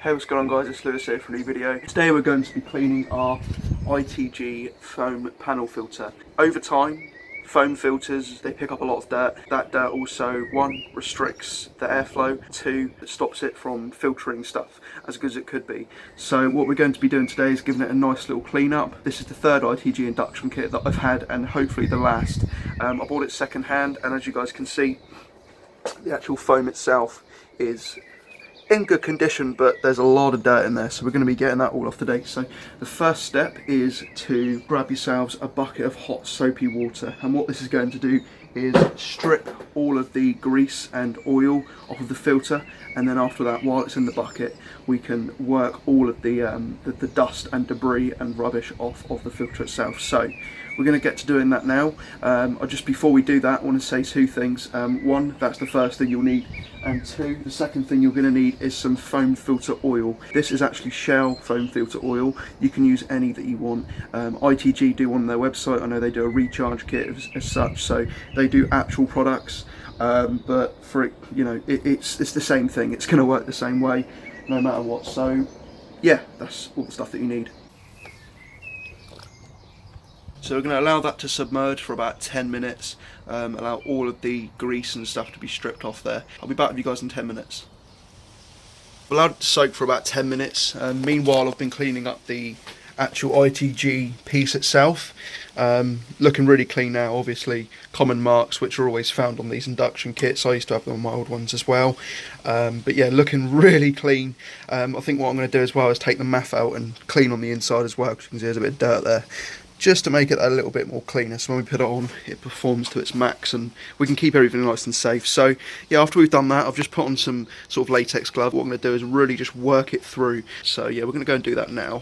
Hey, what's going on guys, it's Lewis here for a new video. Today we're going to be cleaning our ITG foam panel filter. Over time, foam filters, they pick up a lot of dirt. That dirt also, one, restricts the airflow, two, it stops it from filtering stuff as good as it could be. So what we're going to be doing today is giving it a nice little clean up. This is the third ITG induction kit that I've had and hopefully the last. I bought it second hand, and as you guys can see, the actual foam itself is in good condition, but there's a lot of dirt in there, so we're going to be getting that all off today. So the first step is to grab yourselves a bucket of hot soapy water, and what this is going to do is strip all of the grease and oil off of the filter, and then after that, while it's in the bucket, we can work all of the dust and debris and rubbish off of the filter itself. So we're going to get to doing that now. Just before we do that, I want to say two things. One, that's the first thing you'll need, and two, the second thing you're going to need is some foam filter oil. This is actually Shell foam filter oil. You can use any that you want. ITG do one on their website. I know they do a recharge kit as such, so they do actual products. But for it, you know, it's the same thing. It's going to work the same way, no matter what. So yeah, that's all the stuff that you need. So we're going to allow that to submerge for about 10 minutes, allow all of the grease and stuff to be stripped off there. I'll be back with you guys in 10 minutes. We've allowed it to soak for about 10 minutes. Meanwhile, I've been cleaning up the actual ITG piece itself. Looking really clean now, obviously. Common marks, which are always found on these induction kits. I used to have them on my old ones as well. But yeah, looking really clean. I think what I'm going to do as well is take the math out and clean on the inside as well, because you can see there's a bit of dirt there, just to make it a little bit more cleaner, so when we put it on it performs to its max and we can keep everything nice and safe. So yeah, after we've done that, I've just put on some sort of latex glove. What I'm going to do is really just work it through. So yeah, we're going to go and do that now.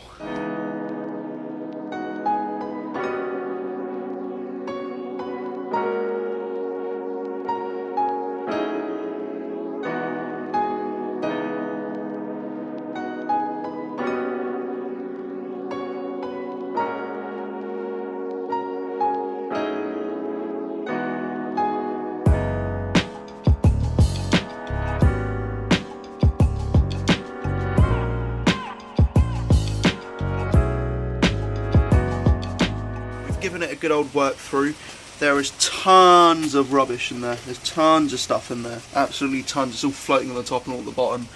Given it a good old work through. There is tons of rubbish in there. There's tons of stuff in there, absolutely tons. It's all floating on the top and all at the bottom,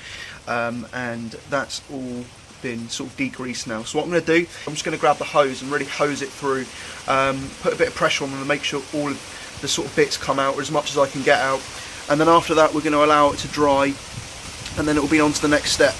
and that's all been sort of degreased now. So what I'm going to do, I'm just going to grab the hose and really hose it through, put a bit of pressure on them and make sure all of the sort of bits come out, or as much as I can get out, and then after that we're going to allow it to dry, and then it will be on to the next step.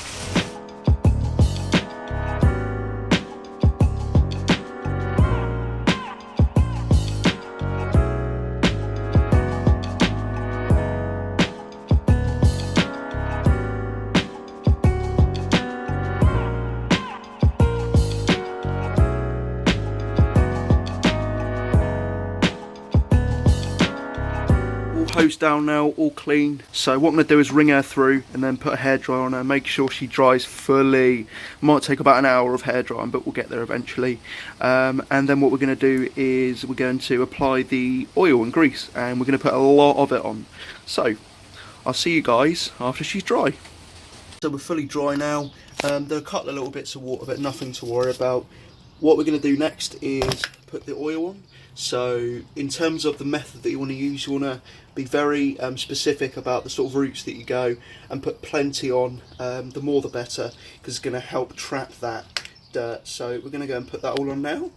Hose down now, all clean. So what I'm going to do is wring her through and then put a hairdryer on her, make sure she dries fully. Might take about an hour of hair drying, but we'll get there eventually. And then what we're going to do is we're going to apply the oil and grease, and we're going to put a lot of it on. So I'll see you guys after she's dry. So we're fully dry now. There are a couple of little bits of water, but nothing to worry about. What we're going to do next is put the oil on. So in terms of the method that you want to use, you want to be very specific about the sort of routes that you go, and put plenty on. The more the better, because it's going to help trap that dirt. So we're going to go and put that all on now.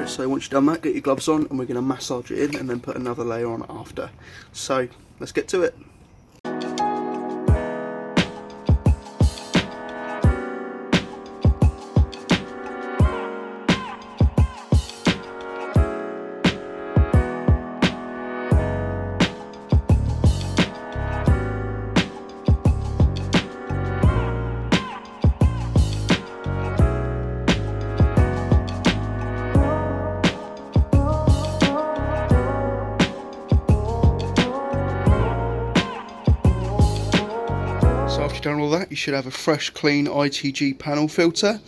So once you've done that, get your gloves on, and we're going to massage it in and then put another layer on after. So let's get to it. all that, you should have a fresh, clean ITG panel filter,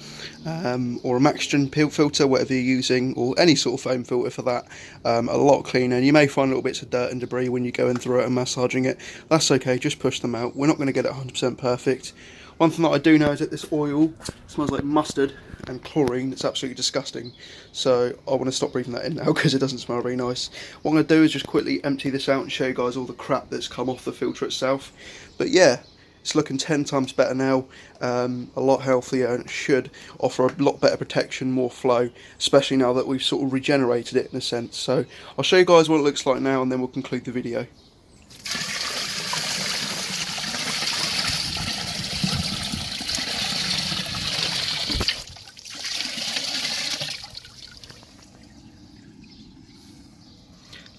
or a Maxgen filter, whatever you're using, or any sort of foam filter for that. A lot cleaner, and you may find little bits of dirt and debris when you're going through it and massaging it. That's okay, just push them out. We're not going to get it 100% perfect. One thing that I do know is that this oil smells like mustard and chlorine. It's absolutely disgusting. So I want to stop breathing that in now because it doesn't smell very nice. What I'm going to do is just quickly empty this out and show you guys all the crap that's come off the filter itself. But yeah, it's looking 10 times better now, a lot healthier, and it should offer a lot better protection, more flow, especially now that we've sort of regenerated it in a sense. So I'll show you guys what it looks like now, and then we'll conclude the video.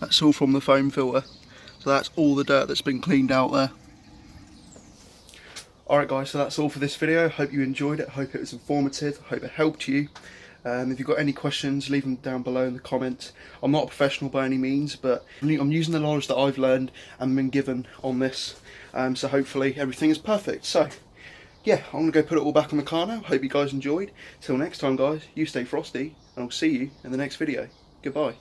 That's all from the foam filter, so that's all the dirt that's been cleaned out there. Alright guys, so that's all for this video. Hope you enjoyed it, hope it was informative, hope it helped you. If you've got any questions, leave them down below in the comments. I'm not a professional by any means, but I'm using the knowledge that I've learned and been given on this, so hopefully everything is perfect. So yeah, I'm going to go put it all back on the car now. Hope you guys enjoyed. Till next time guys, you stay frosty, and I'll see you in the next video. Goodbye.